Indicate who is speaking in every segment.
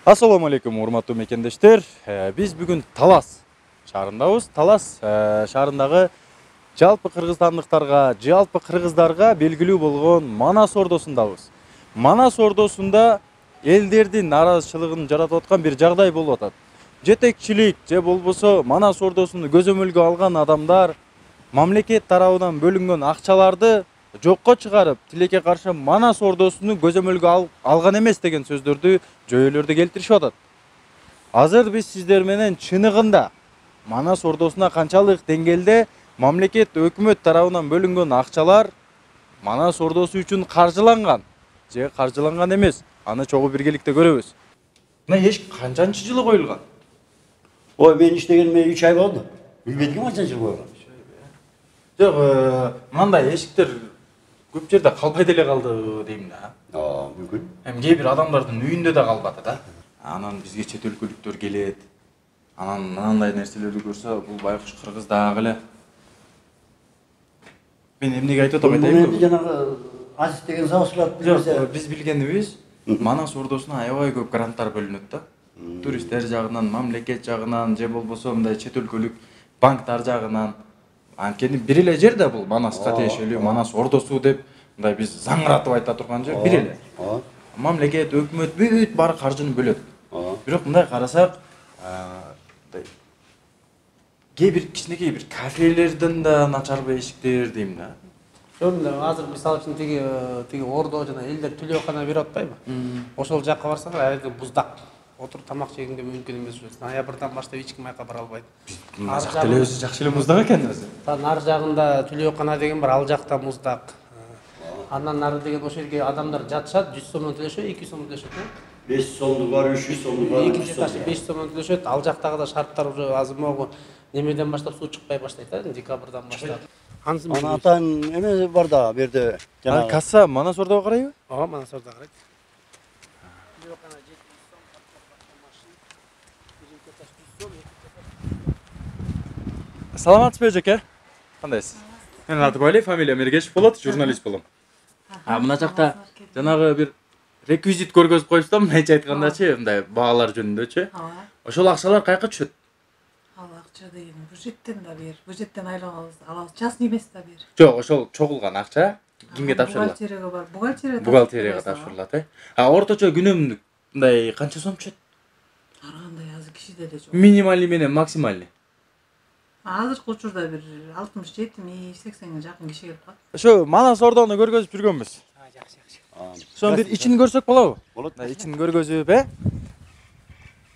Speaker 1: Assalamu alaikum, урматтуу мекендештер. Биз бүгүн Талас шаарындабыз. Талас шаарындагы жалпы кыргызстандыктарга, жалпы кыргыздарга белгилүү болгон Манас ордосундабыз. Манас ордосунда элдердин наразычылыгын жаратып аткан бир жагдай болуп атат. Жетекчилик же болбосо Манас ордосуну көзөмөлгө алган адамдар мамлекет тарабынан бөлүнгөн акчаларды жокко чыгарып, тилекке каршы Манас ордосуну көзөмөлгө алган эмес деген сөздөрдү, жүйөлөрдү келтиришип атат. Азыр биз сиздер менен чыныгында Манас ордосуна канчалык деңгээлде мамлекет өкмөт тарабынан бөлүнгөн акчалар Манас ордосу үчүн каржыланган же каржыланган эмес, аны чогуу биргеликте көрөбүз. Мына эшик канчанчы жылы коюлган?
Speaker 2: Ой, мен иштегениме 3 ай болду. Билбедим канча жыл койгон.
Speaker 1: Жок, мындай эшиктер көп жерде калбай деле калды дейм да.
Speaker 2: Мүмкүн.
Speaker 1: Кээ бир адамдардын үйүндө да калбады да. Анан бизге чет өлкөлүктөр келет. Анан мындай нерселерди көрсө, бул байкуш кыргыз дагы эле. Мен эмнеге айтып атам айтайынбы?
Speaker 2: Муну жанагы Азиз деген сабакчылар билсе,
Speaker 1: Биз билгенибиз, Манас ордосуна аябай көп гранттар бөлүнөт да. Туристтер жагынан, мамлекет жагынан, же болбосо мындай чет өлкөлүк банктар жагынан. Анткени бир эле жер да бул Манаска тиешелүү Манас ордосу деп мындай биз заңыратып айта турган жер бир эле. Мамлекет, өкмөт бүт баары каржыны бөлөт. Бирок мындай карасак, кээ бир кичинекей бир кафелерден да начарбы эшиктер дейм да.
Speaker 3: Ошондо азыр мисалы үчүн тиги ордо жана элдер төлөкана берип атпайбы? Ошол жакка барсаңар, аябай буздак. Отуруп тамак жегенге мүмкүн эмес ошо. Ноябрдан баштап эч ким айка бара албайт.
Speaker 1: Мына жакта эле өзү жакшы эле муздак экен өзү.
Speaker 3: Нары жагында төлөкана деген бар, ал жакта муздак. Андан нары деген ошол жерге адамдар жатышат, 100 сомдон төлөшөт, 200 сомдон төлөшөт.
Speaker 2: 5 сомду бар, 300 сомду бар.
Speaker 3: Экинчи этажы 5 сомдон төлөшөт. Ал жактагы да шарттар уже азыр могу немеден баштап суу чыкпай баштайт да, декабрдан баштап.
Speaker 2: Ана атан эме бар да, берде
Speaker 1: Жанагы касса Манас ордого карайбы?
Speaker 3: Ооба, Манас ордого карайт.
Speaker 1: Саламатсызбы жаке? Кандайсыз? Мен Атыбай, фамилия Мергешев болот, журналист болом. Мына жакта жанагы бир реквизит көргөзүп коюпсуз да, мындайча айткандачы, мындай баалар жөнүндөчү. Ошол акчалар каяка түшөт?
Speaker 4: Ал акча деген бюджеттен да бер, бюджеттен алабыз, частный эмес да бер.
Speaker 1: Жок, ошол чогулган акча кимге тапшырылат?
Speaker 4: Бухгалтерияга бар, бухгалтерияга
Speaker 1: Тапшырылат, Орточо күнөмдүк мындай канча сом түшөт?
Speaker 4: Ар кандай азыр кишиде эле жок.
Speaker 1: Минималный менен максимальный.
Speaker 4: Азыркы учурда бир 60-70-80ге жакын киши келип калат.
Speaker 1: Ошо Манас ордону көргөзүп жүргөнбүз.
Speaker 3: Жакшы.
Speaker 1: Ошонун бир ичин көрсөк болобу?
Speaker 2: Болот.
Speaker 1: Ичин көргөзүп,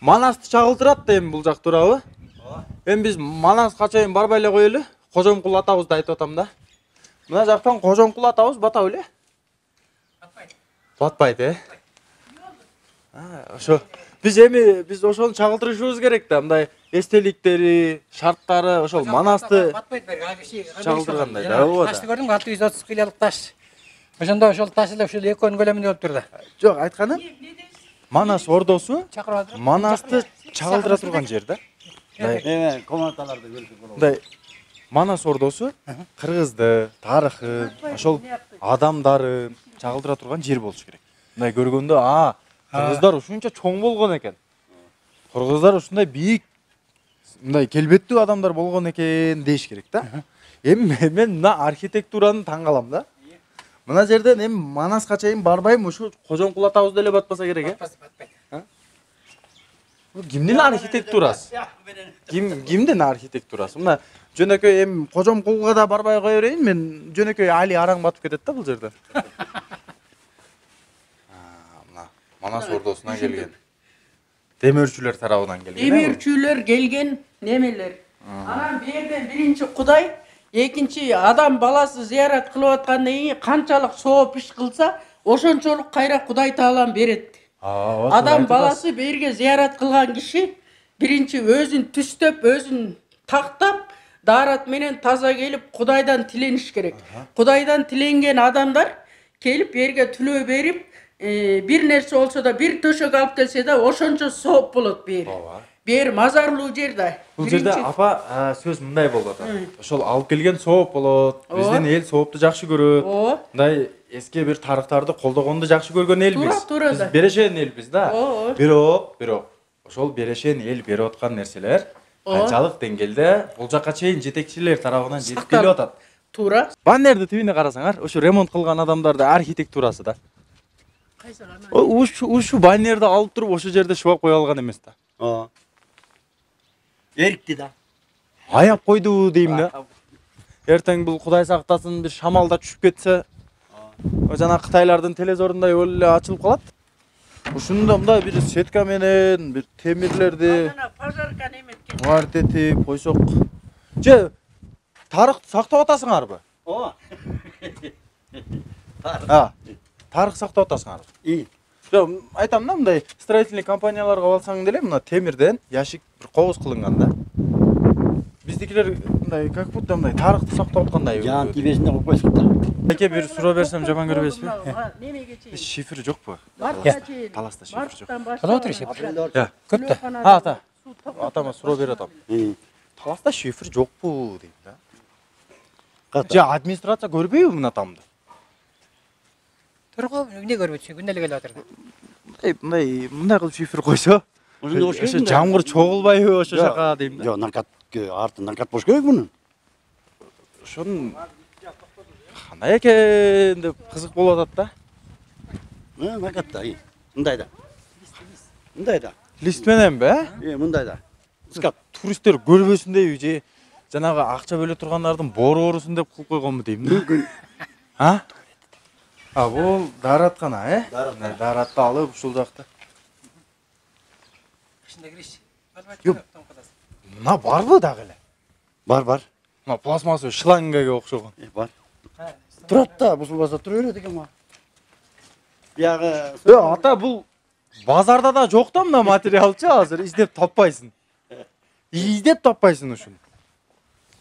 Speaker 1: Манасты чагылтырат да эми бул жак туурабы? Эми биз Манаска чейин барбай эле коелу. Кожомкул атабызды айтып атам да. Мына жактан Кожомкул атабыз батабы эле? Батпайт, Ошо биз ошону чагылтырышыбыз керек да, мындай эстеликтери, шарттары, ошол Манасты чагылтыргандай да, ооба да.
Speaker 5: Ташты көрдүңбү? 630 килолук таш. Ошондо ошол таш эле ушул экөөнүн көлөмүндө болуп тур да.
Speaker 1: Жок, айтканым Манас ордосу
Speaker 5: Чакырып атыр.
Speaker 1: Манасты чагылдыра турган жер да.
Speaker 2: Эме комнаталарды көрсөк болот.
Speaker 1: Мындай Манас ордосу кыргызды, тарыхын, ошол адамдарын чагылдыра турган жер болуш керек. Мындай көргөндө, кыргыздар ушунча чоң болгон экен. Кыргыздар ушундай бийик, мындай келбеттүү адамдар болгон экен деш керек да. Эми мен мына архитектураны таң калам да. Мына жерден эми Манаска чейин барбайм, ушу Кожомкул атабыз деле батпаса керек, Кимдин архитектурасы? Кимдин архитектурасы? Мына жөнөкөй эми Кожомкулга да барбай кое берейин, мен жөнөкөй али араң батып кетет да бул жерден. Мына Манас ордосуна келген. Демөөрчүлөр тарабынан келген.
Speaker 6: Демөөрчүлөр келген немелер. Анан берден биринчи Кудай, экинчи адам баласы зыярат кылып аткандан кийин канчалык сооп иш кылса, ошончолук кайра Кудай таалам берет. Адам баласы берге зыярат кылган киши биринчи өзүн түстөп, өзүн тактап, даарат менен таза келип Кудайдан тилениш керек. Кудайдан тиленген адамдар келип берге түлөө берип, бир нерсе болсо да, бир төшөк алып келсе да, ошончо сооп болот бери. бер мазарлуу жер да.
Speaker 1: Бул жерде апа сөз мындай болуп атат. Ошол алып келген сооп болот. Биздин эл соопту жакшы көрөт.
Speaker 6: Ооба.
Speaker 1: Мындай эски бир тарыктарды колдогонду жакшы көргөн элбиз.
Speaker 6: Туура
Speaker 1: Биз
Speaker 6: да.
Speaker 1: берешен элбиз да.
Speaker 6: Ооба.
Speaker 1: Бирок ошол берешен эл берип аткан нерселер канчалык деңгээлде бул жакка чейин жетекчилер тарабынан жетип келип атат.
Speaker 6: Туура.
Speaker 1: Баннерди тибине карасаңар, ошо ремонт кылган адамдарды архитектурасы да.
Speaker 6: Кайсы гана?
Speaker 1: Ушу баннерди алып туруп ошол жерде шыбап кое алган эмес да.
Speaker 2: Ооба. Эрикти да.
Speaker 1: Аяп койду дейм да. Эртең бул Кудай сактасын бир шамалда түшүп кетсе, жана Кытайлардын телезорундай өлүп эле ачылып калат. Ушунда мындай бир сетка менен бир темирлерди
Speaker 6: Ана пожарка неметкен.
Speaker 1: артетип койсок. Же тарыхты сактап атасыңарбы?
Speaker 2: Ооба.
Speaker 1: Тарых сактап атасыңарбы? Жок, айтам да, мындай строительный компанияларга алсаң деле мына темирден ящик бир кооз кылынган да. Биздикилер мындай как будто мындай тарыхты сактап аткандай.
Speaker 2: Жан тибесинде коюп койсук да.
Speaker 1: Эке бир суроо берсем жаман көрбөйсүзбү?
Speaker 6: Немеге чейин.
Speaker 1: Шифр жокпу?
Speaker 6: Мартка чейин.
Speaker 1: Таласта шифр жок.
Speaker 5: Кана отур шифр? Көп да.
Speaker 1: Ата. Атама суроо берип атам. Таласта шифр жокпу дейт да. Же администрация көрбөйбү мына тамды?
Speaker 5: Турго эмне көрбөйт, күндө эле келип атыр.
Speaker 1: Мындай кылып шифр койсо, ошо жамгыр чогулбайбы ошо жака дейм да.
Speaker 2: Жок, наркот арты наркот болуш керек мунун.
Speaker 1: Ошонун кандай экен деп кызык болуп атат да.
Speaker 2: Наркот да. Мындай да. Мындай да.
Speaker 1: Лист мененби,
Speaker 2: Мындай да. Скат.
Speaker 1: туристтер көрбөсүн дейби же жанагы акча бөлө тургандардын боорусун деп кылып койгонму дейм да. Бул даараткана, Дааратты алып ушул жакта.
Speaker 5: Ичинде кириш.
Speaker 1: Мына барбы дагы эле?
Speaker 2: Бар.
Speaker 1: Мына пластмассовый шлангага окшогон.
Speaker 2: Бар. Турат да, бузулбаса тура берет экен ма. Биягы
Speaker 1: Ата бул базарда да жок да мына материалчы азыр издеп таппайсың. Издеп таппайсың ушуну.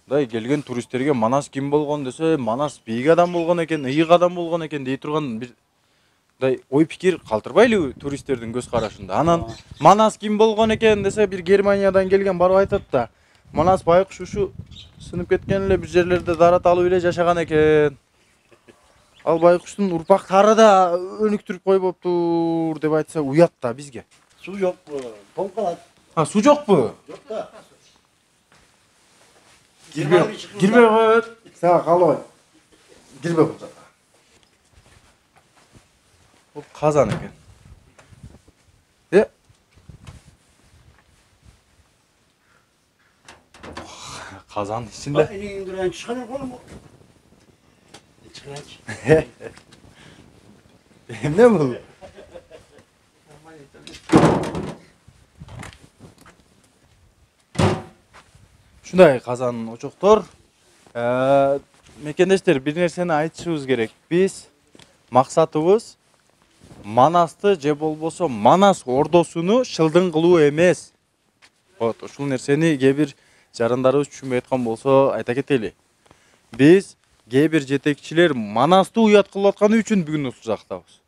Speaker 1: Мындай келген туристтерге Манас ким болгон десе, Манас бийик адам болгон экен, ыйык адам болгон экен дей турган бир мындай ой пикир калтырбайлыбы туристтердин көз карашында. Анан Манас ким болгон экен десе, бир Германиядан келген барып айтат да. Манас байкуш ушу сынып кеткен эле бир жерлерде дарат алып эле жашаган экен. Ал байкуштун урпактары да өнүктүрүп койбоптур деп айтса уят да бизге.
Speaker 2: суу жок, тоңуп калат.
Speaker 1: Суу жокпу?
Speaker 2: Жок да.
Speaker 1: Кирбей коет. Сага калбайт. Кирбей бул жака. Бул казан экен. Казан ичинде.
Speaker 2: Эниңден чыгарып коем. Чыгарачы.
Speaker 1: Эмне бул? Ушундай казан очоктор. Мекендештер, бир нерсени айтышыбыз керек. Биз максатыбыз Манасты же болбосо Манас ордосуну шылдың кылуу эмес. Вот, ушул нерсени кээ бир жарандарыбыз түшүнбөй аткан болсо айта кетели. Биз кээ бир жетекчилер Манасты уят кылып атканы үчүн бүгүн ушул жактабыз.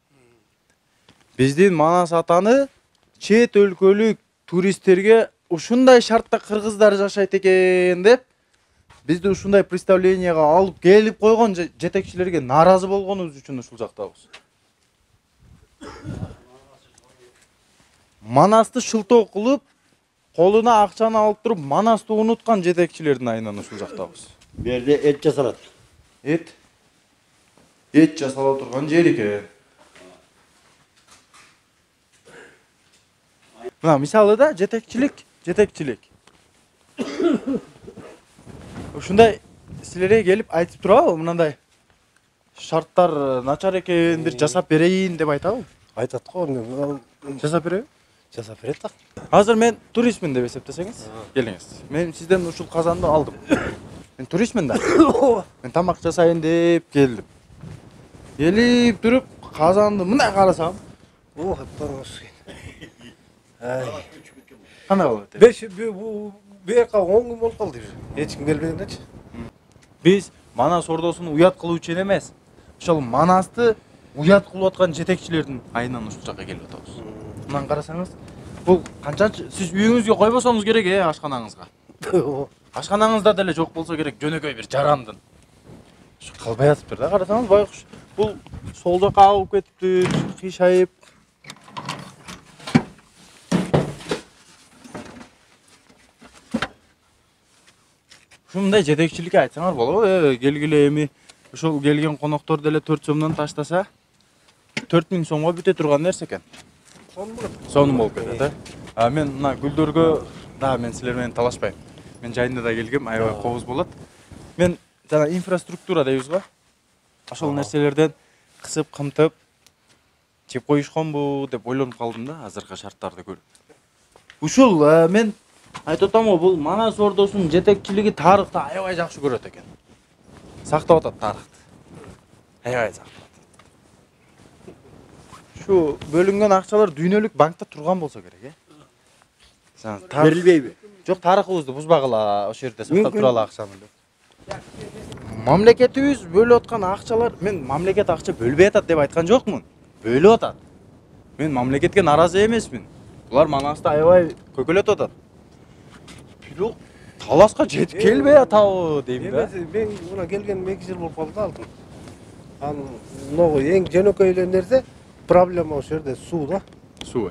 Speaker 1: Биздин Манас атаны чет өлкөлүк туристтерге ушундай шартта кыргыздар жашайт экен деп бизди ушундай представленияга алып келип койгон жетекчилерге нааразы болгонубуз үчүн ушул жактабыз. Манасты шылтоо кылып, колуна акчаны алып туруп, Манасты унуткан жетекчилердин айынан ушул жактабыз.
Speaker 2: Бу жерде эт жасалат.
Speaker 1: Эт жасала турган жер экен. Мына мисалы да жетекчилик. Ушундай силерге келип айтып турабы, мындай шарттар начар экен, бир жасап берейин деп айтабы?
Speaker 7: Айтат го,
Speaker 1: Жасап береби?
Speaker 7: жасап берет так.
Speaker 1: Азыр мен туристмин деп эсептесеңиз, келиңиз. Мен сизден ушул казанды алдым. Мен туристмин да. Мен тамак жасайын деп келдим. Келип туруп казанды мындай карасам, кандай болот?
Speaker 7: Бу жака 10 күн болуп калды. Эч ким келбегендечи.
Speaker 1: Биз Манас ордосуну уят кылуу үчүн эмес, ошол Манасты уят кылып аткан жетекчилердин айынан ушул жака келип атабыз. Мындан карасаңыз, Бул канчанчы сиз үйүңүзгө койбосоңуз керек ашканаңызга. Ашканаңызда деле жок болсо керек жөнөкөй бир жарандын. Ушу калбай атыптыр да, карасаңыз байкуш. Бул сол жака агып кетипти, кыйшайып. Ушундай жетекчиликке айтсаңар болобу? Келгиле эми ушул келген коноктор деле 4 сомдон таштаса 4000 сомго бүтө турган нерсе экен. Сонун болуп кетет, э? Мен мына гүлдөргө мен силер менен талашпайм. Мен жайында да келгем, аябай кобуз болот. Мен жана инфраструктура дейбиз го. Ошол нерселерден кысып, кымтып чеп коюшконбу деп ойлонуп калдым да, азыркы шарттарды көрүп. Ушул мен айтып атам го, бул Манас Ордосунун жетекчилиги тарыхты аябай жакшы көрөт экен. Сактап атат тарыхты. Аябай сактап. Şu bölünген акчалар дүйнөлүк банкта турган болсо керек,
Speaker 2: Берилбейби?
Speaker 1: Жок, тарыхыбызды бузбагыла, ошол жерде сактап туралы акчаны. Мамлекетибиз бөлүп аткан акчалар, мен мамлекет акча бөлбөй атат деп айткан жокмун. Бөлүп атат. Мен мамлекетке наразы эмесмин. Булар Манасты аябай көкөлөтүп атат. Бирок таласка жетип келбей атабы дейм да.
Speaker 7: Мен мына келгеним 2 жыл болуп калды алтын. Могу эң жөнөкөй эле нерсе проблема ошол жерде суу да.
Speaker 1: Суу,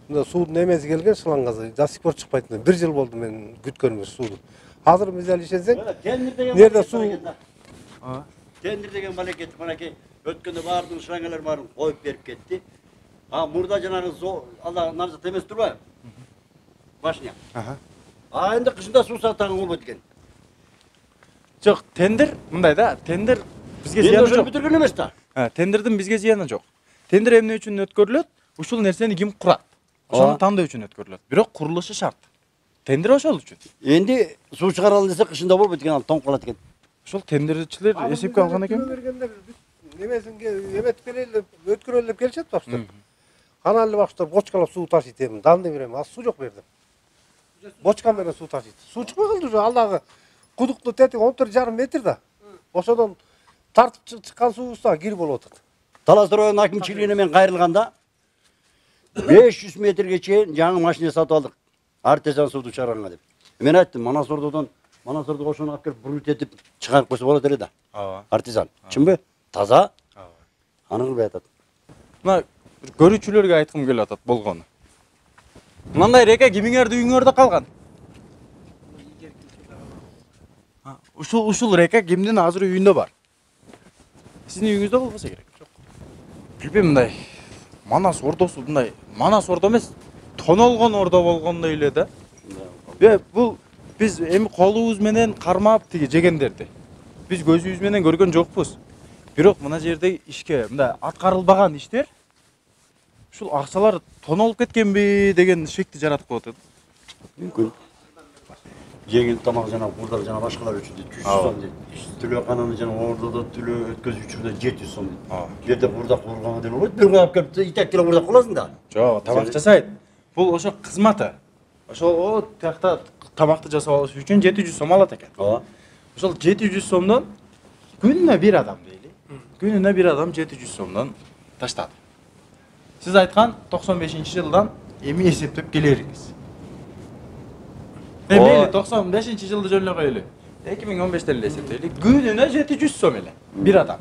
Speaker 7: Мына суудун эмеси келген шлангасы до сих пор чыкпайт. 1 жыл болду мен күткөнүмө сууду. Азыр биз эле ишенсең, нерде суу
Speaker 2: Тендер деген балекет манакей өткөндө баардык шлангалар баарын коюп берип кетти. Мурда жанагы Алла нарзат эмес турбайбы? Башня. Эми кышында суу сатаган болбойт экен.
Speaker 1: Жок, тендер мындай да, тендер бизге зыяны жок.
Speaker 2: Бүтүргөн эмес да.
Speaker 1: Тендердин бизге зыяны жок. Тендер эмне үчүн өткөрүлөт? Ушул нерсени ким курат? Ошону тандоо үчүн өткөрүлөт. Бирок курулушу шарт. Тендер ошол үчүн.
Speaker 2: Энди суу чыгаралы десе кышында болбойт экен, ал тоңуп калат экен.
Speaker 1: Ошол тендерчилер эсепке алган экен.
Speaker 7: Немесин эметип келели деп өткөрөлү деп келишет баштар. Каналды баштар бочкалап суу ташыйт эми. Данды берем, аз суу жок берди. Бочка менен суу ташыйт. Суу чыкпай калды уже, алдагы кудукту тети 14,5 метр да. Ошодон тартып чыккан суубузда кир болуп атат.
Speaker 2: Талас районунун акимчилигине мен кайрылганда 500 метрге чейин жаңы машина сатып алдык. Артезан сууду чыгарганга деп. Мен айттым, Манас Ордодон ошону алып келип бурут этип чыгарып койсо болот эле да. Артезан. Чынбы? Таза. Аны кылбай атат.
Speaker 1: Мына көрүүчүлөргө айткым келип атат болгону. Мындай река кимиңерди үйүңөрдө калган? Ушул река кимдин азыр үйүндө бар? Сиздин үйүңүздө болбосо керек. Жок. Билбейм, мындай Манас Ордосу мындай, Манас Ордо эмес, тонолгон ордо болгондой эле да. Бул биз эми колубуз менен кармап тиги жегендерди. Биз көзүбүз менен көргөн жокпуз. Бирок мына жерде ишке мындай аткарылбаган иштер ушул акчалар тонолуп кеткенби деген шекти жаратып коет.
Speaker 2: Мүмкүн. Жеңил тамак жана бурдак жана башкалар үчүн 300 сом дейт. Түлөкананы жана ордодо түлөө өткөзүү үчүн 700 сом дейт. Бу жерде бурдак курганга деле болбойт. Бир кап келип итек бурдак кыласың да.
Speaker 1: Жок, тамак жасайт. Бул ошо кызматы. Ошол тиякта тамакты жасап алыш үчүн 700 сом алат экен. Ошол 700 сомдон күнүнө бир адам дейли. Күнүнө бир адам 700 сомдон таштады. Сиз айткан 95-жылдан эми эсептеп келериңиз. Мейли 95-жылды жөн эле коелу. 2015-те эле эсептейли. Күнүнө 700 сом эле бир адам.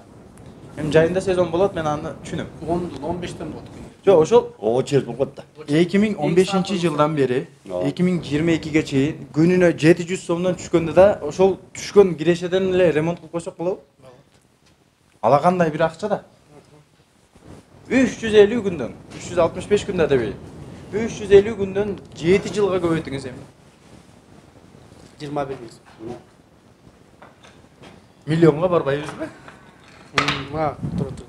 Speaker 1: Эми жайында сезон болот, мен аны түшүнөм.
Speaker 3: 15-тен болот.
Speaker 1: Жок, ошол
Speaker 2: чез болуп да.
Speaker 1: 2015-жылдан бери 2022-ге чейин күнүнө 700 сомдон түшкөндө да ошол түшкөн кирешеден эле ремонт кылып койсок болобу? Ала кандай бир акча да. 350 күндөн, 365 күндө дебей. 350 күндөн 7 жылга көбөйтүңүз эми.
Speaker 3: 21 миң.
Speaker 1: Миллионго барбайбызбы?
Speaker 3: Тура.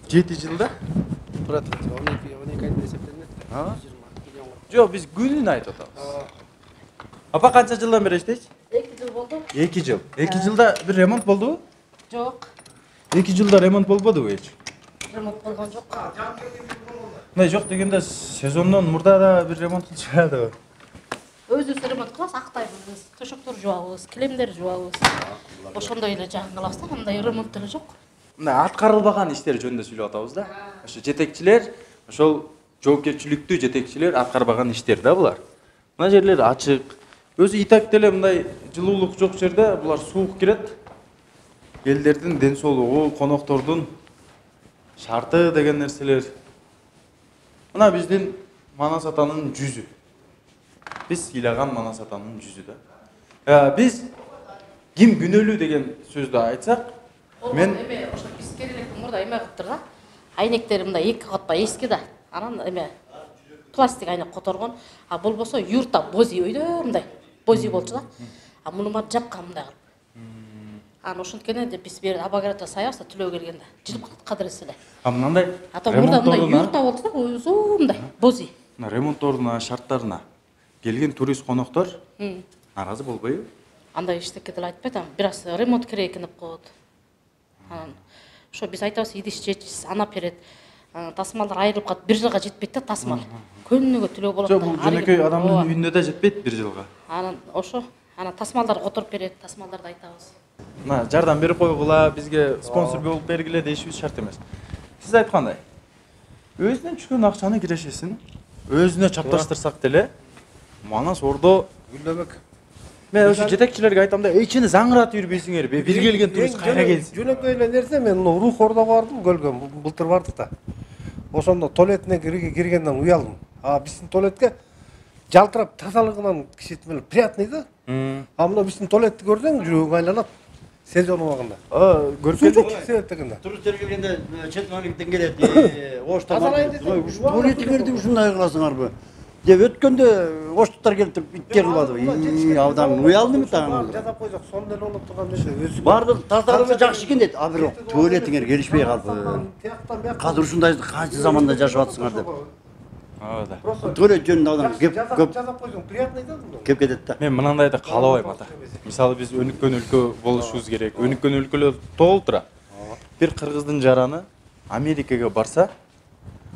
Speaker 1: 7 жылда?
Speaker 3: Тура. 12 айдан эсептелинет. 20 миллионго.
Speaker 1: Жок, биз күнүн айтып атабыз. Апа канча жылдан бери иштейсиз?
Speaker 8: 2 жыл болду.
Speaker 1: 2 жыл. 2 жылда бир ремонт болдубу?
Speaker 8: Жок.
Speaker 1: 2 жылда ремонт болбодубу эч?
Speaker 8: Ремонт болгон жок.
Speaker 1: Мындай жок дегенде сезондон мурда да бир ремонт кылып чыгардыбы?
Speaker 8: Өзүбүз ремонт кылабыз, актайбыз, төшөктөр жуабыз, килемдер жуабыз. Ошондой эле жагын кылабыз да, андай ремонт деле жок.
Speaker 1: Мындай аткарылбаган иштер жөнүндө сүйлөп атабыз да. Ошо жетекчилер ошол жоопкерчиликтүү жетекчилер аткарбаган иштер да булар. Мына жерлер ачык. Өзү Итак деле мындай жылуулук жок жерде булар суук кирет. Элдердин ден соолугу, коноктордун шарты деген нерселер. Мына биздин Манас атанын жүзү. Биз ыйлаган Манас атанын жүзү да. Биз ким күнөөлүү деген сөздү айтсак, мен
Speaker 8: ошо биз келелектин мурда эме кылыптыр да. Айнектери мындай 2 катпа эски да. Анан эме пластик айнек которгон. А болбосо юрта бози өйдө мындай бози болчу да. А муну ма жапкан мындай кылып. Анан ошонткенен де биз бери Абагратта саябызда түлөө келгенде жылып кадырысы эле.
Speaker 1: мындай
Speaker 8: Ата мурда мындай юрта болчу да, өзү мындай бози.
Speaker 1: Ремонтторуна, шарттарына келген турист коноктор наразы болбойбу?
Speaker 8: Андай иштекке деле айтпайт, бир аз ремонт керек экен деп коет. Анан ошо биз айтабыз, идиш жечиз, анап берет. Тасмалдар айрылып калат, бир жылга жетпейт да тасмал. Күнүгө түлөө болот.
Speaker 1: Жок, бул жөнөкөй адамдын үйүндө да жетпейт бир жылга.
Speaker 8: Анан ошо, анан тасмалдар которуп берет, тасмалдарды айтабыз.
Speaker 1: Мына жардам берип койгула, бизге спонсор болуп бергиле дешибиз шарт эмес. Сиз айткандай, өзүнөн түшкөн акчаны кирешесин өзүнө чапташтырсак деле, Манас Ордо
Speaker 7: гүлдөбөк.
Speaker 1: мен ошо жетекчилерге айтам да, эчини заңыратып жүрбөйсүңөр, бир келген турист кайра келсин.
Speaker 7: Жөнөкөй эле нерсе, мен Рух Ордого бардым, көлгө былтыр бардык да. Ошондо туалетине киргенден уялдым. Биздин туалетке жалтырап тазалыгынан киши приятный да. Мына биздин туалетти көрсөң жүрөгүң айланат. Сезон убагында.
Speaker 1: Көрүп келдик.
Speaker 7: Себеп дегенде.
Speaker 2: Туристтер келгенде Четмаликтен келет. Туалетти көрдүм ушундай кыласыңарбы? Деп өткөндө оштуктар келип туруп итке кылбады. Абдан уялдым тагы.
Speaker 7: Жасап койсок сонун эле болуп турган нерсе өзү.
Speaker 2: Бардык тазалыгы жакшы экен дейт. Бирок туалетиңер келишпей калды. Азыр ушундай канча заманда жашап атсыңар деп.
Speaker 1: Да.
Speaker 2: Туалет жөнүндө адам көп
Speaker 7: Жасап койсоң приятный да.
Speaker 2: кеп кетет да.
Speaker 1: Мен мынандайды каалабайм ата. Мисалы биз өнүккөн өлкө болушубуз керек. Өнүккөн өлкөлөр толуп тура. Бир кыргыздын жараны Америкага барса,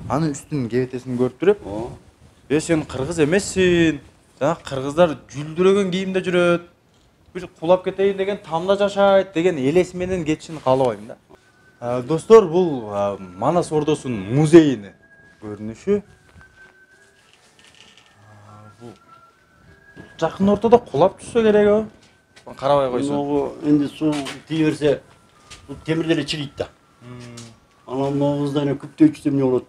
Speaker 1: анын үстүнүн кебетесин көрүп туруп, сен кыргыз эмессиң. Жана кыргыздар жүлдүрөгөн кийимде жүрөт. Бир кулап кетейин деген тамда жашайт деген элес менен кетишин каалабайм да. Достор, бул Манас Ордосунун музейинин көрүнүшү. Жакын ортодо кулап түшсө керек о. Карабай койсо.
Speaker 2: Могу энди суу тие берсе, бул темир деле чирийт да. Анан могузда эне күптөөчү эмне болот?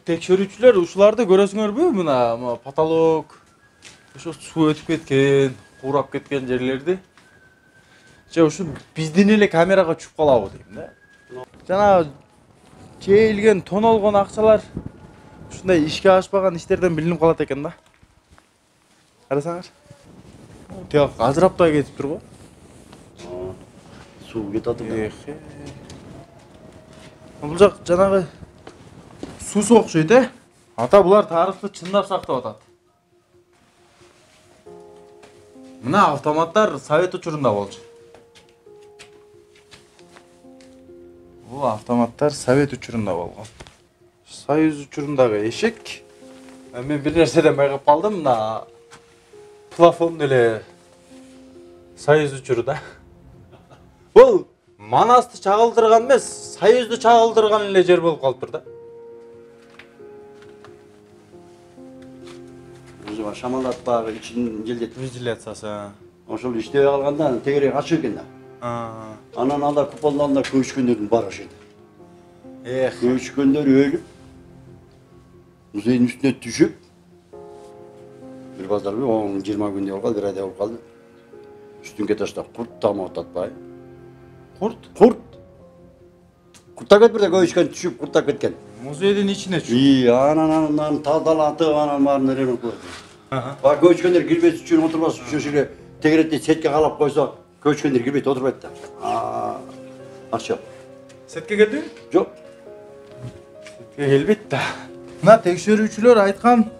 Speaker 1: Текшерүүчүлөр ушуларды көрөсүңөрбү? Мына потолок, ошо суу өтүп кеткен, курап кеткен жерлерди. Же ушу биздин эле камерага чүп калабы дейм да. Жана жейилген, тонолгон акчалар ушундай ишке ашпаган иштерден билинип калат экен да. Карасаңар. Тияк ажыраптай кетип турго.
Speaker 2: Суу кетип атат.
Speaker 1: Бул жак жанагы суу окшойт, Ата булар тарыхты чындап сактап атат. Мына автоматтар Совет учурунда болчу. Бул автоматтар Совет учурунда болгон. Союз учурундагы эшек. Мен бир нерседен байкап калдым, мына плафон деле Союз учуруда. Бул Манасты чагылдырган эмес, Союзду чагылдырган эле жер болуп калыптыр да.
Speaker 2: Өзү шамалдатпагы ичин желдетип
Speaker 1: Вентиляциясы.
Speaker 2: ошол иштебей калганда тегерек ачык экен да. Анан анда куполдун алдында көчкөндөрдүн баары ошо эди. Көчкөндөр өлүп, музейдин үстүнө түшүп, бир базар 10-20 күндө болуп калды, бир айда болуп калды. Үстүнкө таштап курт тамап атпай. Курт. Курттап кетип бирде көчкөн түшүп курттап кеткен.
Speaker 1: Музейдин ичине түшүп.
Speaker 2: Анан тазалатып, анан баарын ремонт кылып. Бак көчкөндөр кирбес үчүн отурбас үчүн эле тегеретти сетке калап койсо, көчкөндөр кирбейт, отурбайт да. Акча.
Speaker 1: Сетке келдиң?
Speaker 2: Жок.
Speaker 1: Сетке келбейт да. Мына текшерүүчүлөр айткан,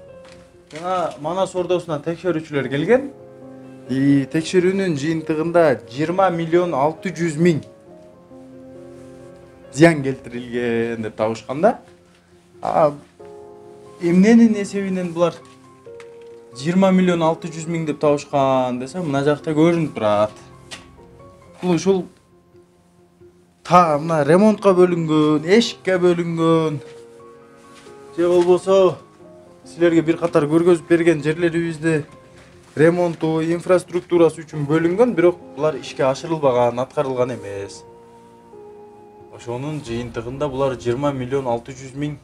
Speaker 1: жана Манас Ордосуна текшерүүчүлөр келген. Текшерүүнүн жыйынтыгында 20 миллион 600 миң зыян келтирилген деп табышканда. Эмненин эсебинен булар 20 миллион 600 миң деп табышкан десе, мына жакта көрүнүп турат. Бул ушул мына ремонтка бөлүнгөн, эшикке бөлүнгөн же болбосо силерге бир катар көргөзүп берген жерлерибизди ремонту, инфраструктурасы үчүн бөлүнгөн, бирок булар ишке ашырылбаган, аткарылган эмес. Ошонун жыйынтыгында булар 20 миллион 600 миң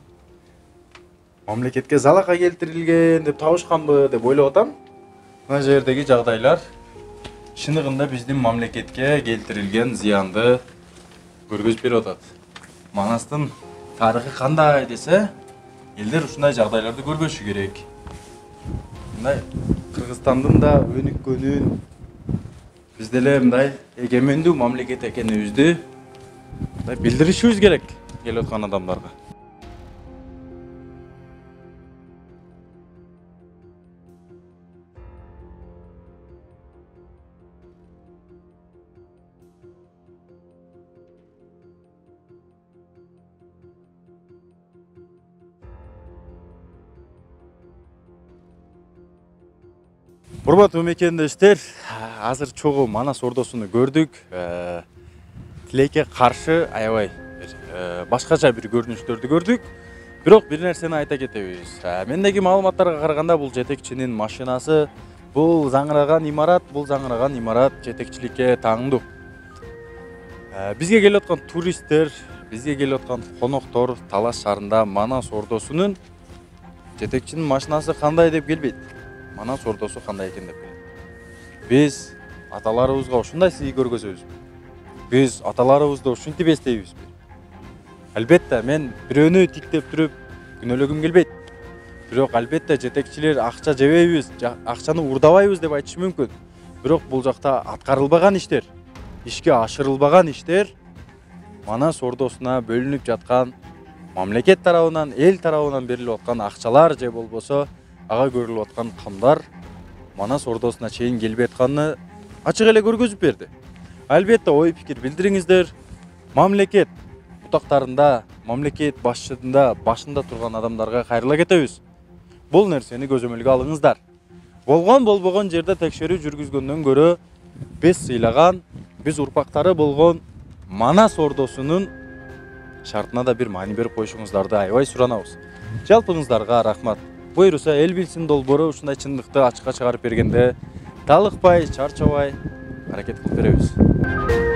Speaker 1: мамлекетке залака келтирилген деп табышканбы деп ойлоп атам. Мына жердеги жагдайлар шынығында биздин мамлекетке келтирилген зыянды көргөзүп берип атат. Манастын тарыхы кандай десе, элдер ушундай жагдайларды көрбөшү керек. Мындай Кыргызстандын да өнүккөнүн, биз деле мындай эгемендүү мамлекет экенибизди билдиришибиз керек келип аткан адамдарга. Урматтуу мекендештер, азыр чогуу Манас ордосуну көрдүк. Тилекке каршы аябай башкача бир көрүнүштөрдү көрдүк. Бирок бир нерсени айта кетебиз. Мендеги маалыматтарга караганда бул жетекчинин машинасы, бул заңыраган имарат жетекчиликке таңдуу. Бизге келип аткан туристтер, бизге келип аткан коноктор Талас шаарында Манас ордосунун жетекчинин машинасы кандай деп келбейт. Манас ордосу кандай экен деп келет. Биз аталарыбызга ушундай сый көргөзөбүз. Биз аталарыбызды ушинтип эстейбизби? Албетте мен бирөөнү тиктеп туруп күнөөлөгүм келбейт. Бирок албетте жетекчилер акча жебейбиз, акчаны урдабайбыз деп айтышы мүмкүн. Бирок бул жакта аткарылбаган иштер, ишке ашырылбаган иштер Манас ордосуна бөлүнүп жаткан мамлекет тарабынан, эл тарабынан берилип аткан акчалар же болбосо ага көрүлүп аткан камдар Манас ордосуна чейин келбей атканын ачык эле көргөзүп берди. Албетте ой пикир билдириңиздер. Мамлекет утактарында, мамлекет башында турган адамдарга кайрыла кетебиз. Бул нерсени көзөмөлгө алыңыздар. Болбогон жерде текшерүү жүргүзгөндөн көрө биз сыйлаган, биз урпактары болгон Манас ордосунун шартына да бир маани берип коюшуңуздарды аябай суранабыз. Жалпыңыздарга рахмат. Буйруса эл билсин долбоору ушундай чындыкты ачыкка чыгарып бергенде талыкпай, чарчабай аракет кылып беребиз.